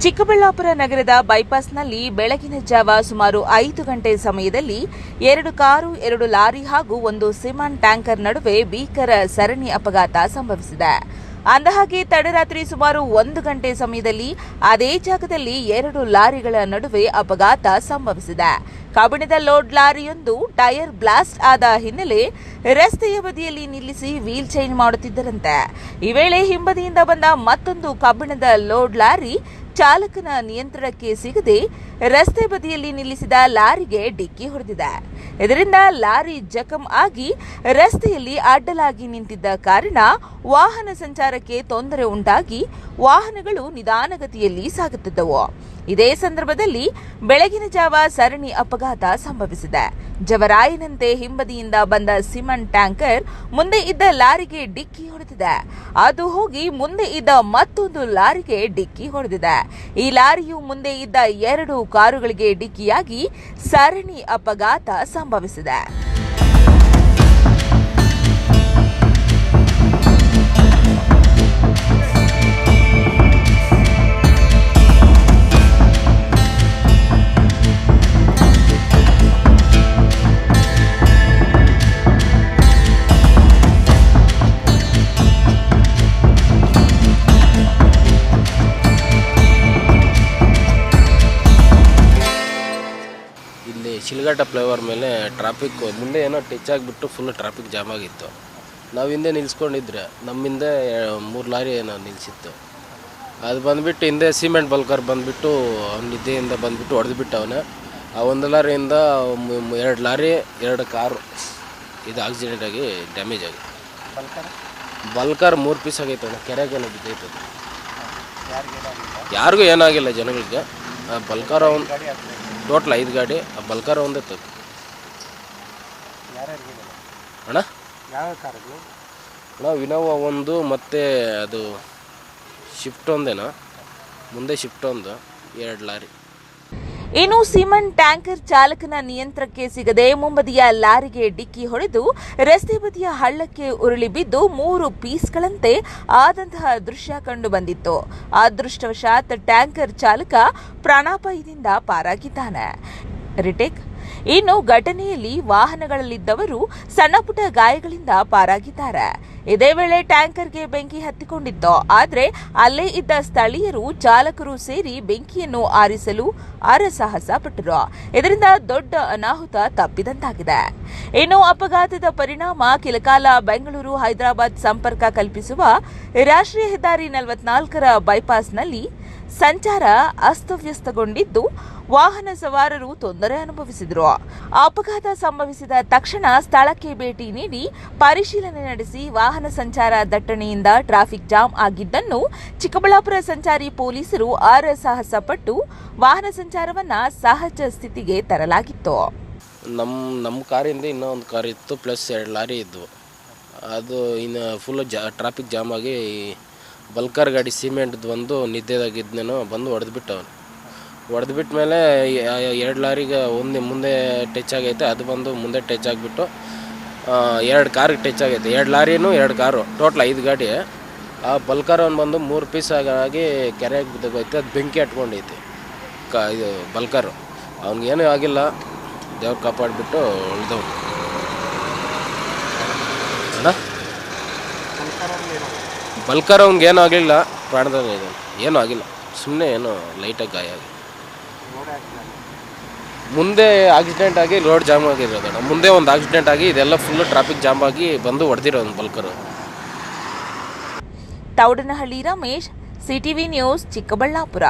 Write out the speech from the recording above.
ಚಿಕ್ಕಬಳ್ಳಾಪುರ ನಗರದ ಬೈಪಾಸ್ನಲ್ಲಿ ಬೆಳಗಿನ ಜಾವ ಸುಮಾರು 5 ಗಂಟೆ ಸಮಯದಲ್ಲಿ 2 ಕಾರು, 2 ಲಾರಿ ಹಾಗೂ ಒಂದು ಸಿಮೆಂಟ್ ಟ್ಯಾಂಕರ್ ನಡುವೆ ಭೀಕರ ಸರಣಿ ಅಪಘಾತ ಸಂಭವಿಸಿದೆ. ಅಂದಹಾಗೆ ತಡರಾತ್ರಿ ಸುಮಾರು 1 ಗಂಟೆ ಸಮಯದಲ್ಲಿ ಅದೇ ಜಾಗದಲ್ಲಿ 2 ಲಾರಿಗಳ ನಡುವೆ ಅಪಘಾತ ಸಂಭವಿಸಿದೆ. ಕಬ್ಬಿಣದ ಲೋಡ್ ಲಾರಿಯೊಂದು ಟೈರ್ ಬ್ಲಾಸ್ಟ್ ಆದ ಹಿನ್ನೆಲೆ ರಸ್ತೆಯ ಬದಿಯಲ್ಲಿ ನಿಲ್ಲಿಸಿ ವೀಲ್ ಚೇಂಜ್ ಮಾಡುತ್ತಿದ್ದರಂತೆ. ಈ ವೇಳೆ ಹಿಂಬದಿಯಿಂದ ಬಂದ ಮತ್ತೊಂದು ಕಬ್ಬಿಣದ ಲೋಡ್ ಲಾರಿ ಚಾಲಕನ ನಿಯಂತ್ರಣಕ್ಕೆ ಸಿಗದೆ ರಸ್ತೆ ಬದಿಯಲ್ಲಿ ನಿಲ್ಲಿಸಿದ ಲಾರಿಗೆ ಡಿಕ್ಕಿ ಹೊಡೆದಿದೆ. ಇದರಿಂದ ಲಾರಿ ಜಖಂ ಆಗಿ ರಸ್ತೆಯಲ್ಲಿ ಅಡ್ಡಲಾಗಿ ನಿಂತಿದ್ದ ಕಾರಣ ವಾಹನ ಸಂಚಾರಕ್ಕೆ ತೊಂದರೆ ಉಂಟಾಗಿ ವಾಹನಗಳು ನಿಧಾನಗತಿಯಲ್ಲಿ ಸಾಗುತ್ತಿದ್ದವು. ಇದೇ ಸಂದರ್ಭದಲ್ಲಿ ಬೆಳಗಿನ ಜಾವ ಸರಣಿ ಅಪಘಾತ ಸಂಭವಿಸಿದೆ. ಜವರಾಯನಂತೆ ಹಿಂಬದಿಯಿಂದ ಬಂದ ಸಿಮೆಂಟ್ ಟ್ಯಾಂಕರ್ ಮುಂದೆ ಇದ್ದ ಲಾರಿಗೆ ಡಿಕ್ಕಿ ಹೊಡೆದಿದೆ. ಅದು ಹೋಗಿ ಮುಂದೆ ಇದ್ದ ಮತ್ತೊಂದು ಲಾರಿಗೆ ಡಿಕ್ಕಿ ಹೊಡೆದಿದೆ. ಈ ಲಾರಿಯು ಮುಂದೆ ಇದ್ದ 2 ಕಾರುಗಳಿಗೆ ಡಿಕ್ಕಿಯಾಗಿ ಸರಣಿ ಅಪಘಾತ ಸಂಭವಿಸಿದೆ. ಇಲ್ಲಿ ಶಿಲ್ಘಟ್ಟ ಫ್ಲೈಓವರ್ ಮೇಲೆ ಟ್ರಾಫಿಕ್ ಮುಂದೆ ಏನೋ ಟಚ್ ಆಗಿಬಿಟ್ಟು ಫುಲ್ ಟ್ರಾಫಿಕ್ ಜಾಮ್ ಆಗಿತ್ತು. ನಾವು ಹಿಂದೆ ನಿಲ್ಸ್ಕೊಂಡಿದ್ರೆ ನಮ್ಮಿಂದ 3 ಲಾರಿ ಏನೋ ನಿಲ್ಲಿಸಿತ್ತು. ಅದು ಬಂದುಬಿಟ್ಟು ಹಿಂದೆ ಸಿಮೆಂಟ್ ಬಲ್ಕರ್ ಬಂದುಬಿಟ್ಟು ಅವ್ನ ನಿದ್ದೆಯಿಂದ ಬಂದುಬಿಟ್ಟು ಹೊಡೆದ್ಬಿಟ್ಟು ಅವನೇ. ಆ 1 ಲಾರಿಯಿಂದ 2 ಲಾರಿ 2 ಕಾರು ಇದು ಆಕ್ಸಿಡೆಂಟ್ ಆಗಿ ಡ್ಯಾಮೇಜ್ ಆಗಿದೆ. ಬಲ್ಕರ್ 3 ಪೀಸ್ ಆಗೈತೆ ಅವನು, ಕೆರೆಗೇನೋ ಬಿದ್ದೈತೆ. ಯಾರಿಗೂ ಏನಾಗಿಲ್ಲ ಜನಗಳಿಗೆ. ಬಲ್ಕರ್ ಅವನು ಟೋಟಲ್ 5 ಗಾಡಿ, ಆ ಬಲ್ಕರ್ ಒಂದೇ ತಪ್ಪು ಅಣ್ಣ. ಅಣ್ಣ ವಿನೋವಾ ಒಂದು ಮತ್ತು ಅದು ಶಿಫ್ಟ್ ಒಂದೇನೋ, ಮುಂದೆ ಶಿಫ್ಟ್ ಒಂದು 2 ಲಾರಿ. ಇನ್ನು ಸಿಮೆಂಟ್ ಟ್ಯಾಂಕರ್ ಚಾಲಕನ ನಿಯಂತ್ರಣಕ್ಕೆ ಸಿಗದೆ ಮುಂಬದಿಯ ಲಾರಿಗೆ ಡಿಕ್ಕಿ ಹೊಡೆದು ರಸ್ತೆ ಬದಿಯ ಹಳ್ಳಕ್ಕೆ ಉರುಳಿ ಬಿದ್ದು 3 ಪೀಸ್ಗಳಂತೆ ಆದಂತಹ ದೃಶ್ಯ ಕಂಡುಬಂದಿತ್ತು. ಅದೃಷ್ಟವಶಾತ್ ಟ್ಯಾಂಕರ್ ಚಾಲಕ ಪ್ರಾಣಾಪಾಯದಿಂದ ಪಾರಾಗಿದ್ದಾನೆ. ಇನ್ನು ಘಟನೆಯಲ್ಲಿ ವಾಹನಗಳಲ್ಲಿದ್ದವರು ಸಣ್ಣಪುಟ್ಟ ಗಾಯಗಳಿಂದ ಪಾರಾಗಿದ್ದಾರೆ. ಇದೇ ವೇಳೆ ಟ್ಯಾಂಕರ್ಗೆ ಬೆಂಕಿ ಹತ್ತಿಕೊಂಡಿತ್ತು. ಆದರೆ ಅಲ್ಲೇ ಇದ್ದ ಸ್ಥಳೀಯರು ಚಾಲಕರು ಸೇರಿ ಬೆಂಕಿಯನ್ನು ಆರಿಸಲು ಹರಸಾಹಸ ಪಟ್ಟರು. ಇದರಿಂದ ದೊಡ್ಡ ಅನಾಹುತ ತಪ್ಪಿದಂತಾಗಿದೆ. ಇನ್ನು ಅಪಘಾತದ ಪರಿಣಾಮ ಕೆಲಕಾಲ ಬೆಂಗಳೂರು ಹೈದರಾಬಾದ್ ಸಂಪರ್ಕ ಕಲ್ಪಿಸುವ ರಾಷ್ಟ್ರೀಯ ಹೆದ್ದಾರಿ 44ರ ಬೈಪಾಸ್ನಲ್ಲಿ ಸಂಚಾರ ಅಸ್ತವ್ಯಸ್ತಗೊಂಡಿದ್ದು ವಾಹನ ಸವಾರರು ತೊಂದರೆ ಅನುಭವಿಸಿದರು. ಅಪಘಾತ ಸಂಭವಿಸಿದ ತಕ್ಷಣ ಸ್ಥಳಕ್ಕೆ ಭೇಟಿ ನೀಡಿ ಪರಿಶೀಲನೆ ನಡೆಸಿ ವಾಹನ ಸಂಚಾರ ದಟ್ಟಣೆಯಿಂದ ಟ್ರಾಫಿಕ್ ಜಾಮ್ ಆಗಿದ್ದನ್ನು ಚಿಕ್ಕಬಳ್ಳಾಪುರ ಸಂಚಾರಿ ಪೊಲೀಸರು ಹರಸಾಹಸ ಪಟ್ಟು ವಾಹನ ಸಂಚಾರವನ್ನ ಸಹಜ ಸ್ಥಿತಿಗೆ ತರಲಾಗಿತ್ತು. ನಮ್ಮ ಕಾರಿಂದ ಇನ್ನೊಂದು ಕಾರ್ ಇತ್ತು, ಪ್ಲಸ್ 2 ಲಾರಿ ಇದ್ವು. ಅದು ಇನ್ನು ಫುಲ್ ಟ್ರಾಫಿಕ್ ಜಾಮ್ ಆಗಿ ಬಲ್ಕರ್ ಗಾಡಿ ಸಿಮೆಂಟ್ದು ಒಂದು ನಿದ್ದೆದಾಗಿದ್ದನೇನೋ ಬಂದು ಹೊಡೆದ್ಬಿಟ್ಟ ಮೇಲೆ 2 ಲಾರಿಗೆ ಮುಂದೆ ಟಚ್ ಆಗೈತೆ. ಅದು ಬಂದು ಮುಂದೆ ಟಚ್ ಆಗಿಬಿಟ್ಟು 2 ಕಾರ್ಗೆ ಟಚ್ ಆಗೈತೆ. 2 ಲಾರಿನೂ 2 ಕಾರು ಟೋಟಲ್ 5 ಗಾಡಿ. ಆ ಬಲ್ಕರ್ ಅವ್ನು ಬಂದು 3 ಪೀಸ್ ಆಗಿ ಕೆರೆಗೆ ಬಿದ್ದೋಗೈತೆ. ಅದು ಬೆಂಕಿ ಹಟ್ಕೊಂಡೈತೆ ಇದು ಬಲ್ಕರು. ಅವ್ನಿಗೇನೂ ಆಗಿಲ್ಲ, ದೇವ್ರು ಕಾಪಾಡಿಬಿಟ್ಟು ಉಳ್ದವ್ನು ಅಣ್ಣ. ಬಲ್ಕರ್ ಅವ್ನಿಗೆ ಏನೂ ಆಗಲಿಲ್ಲ, ಪ್ರಾಣದಲ್ಲಿ ಇದೆ, ಏನೂ ಆಗಿಲ್ಲ, ಸುಮ್ಮನೆ ಏನೋ ಲೈಟಾಗಿ ಗಾಯ ಆಗಿ ಮುಂದೆ ಆಕ್ಸಿಡೆಂಟ್ ಆಗಿ ರೋಡ್ ಜಾಮ್ ಆಗಿರೋದಣ್ಣ. ಮುಂದೆ ಒಂದು ಆಕ್ಸಿಡೆಂಟ್ ಆಗಿ ಇದೆಲ್ಲ ಫುಲ್ಲು ಟ್ರಾಫಿಕ್ ಜಾಮ್ ಆಗಿ ಬಂದು ಹೊಡೆದಿರೋದು ಬಲ್ಕರು. Thoudanahalli Ramesh, CTV news, Chikkaballapur.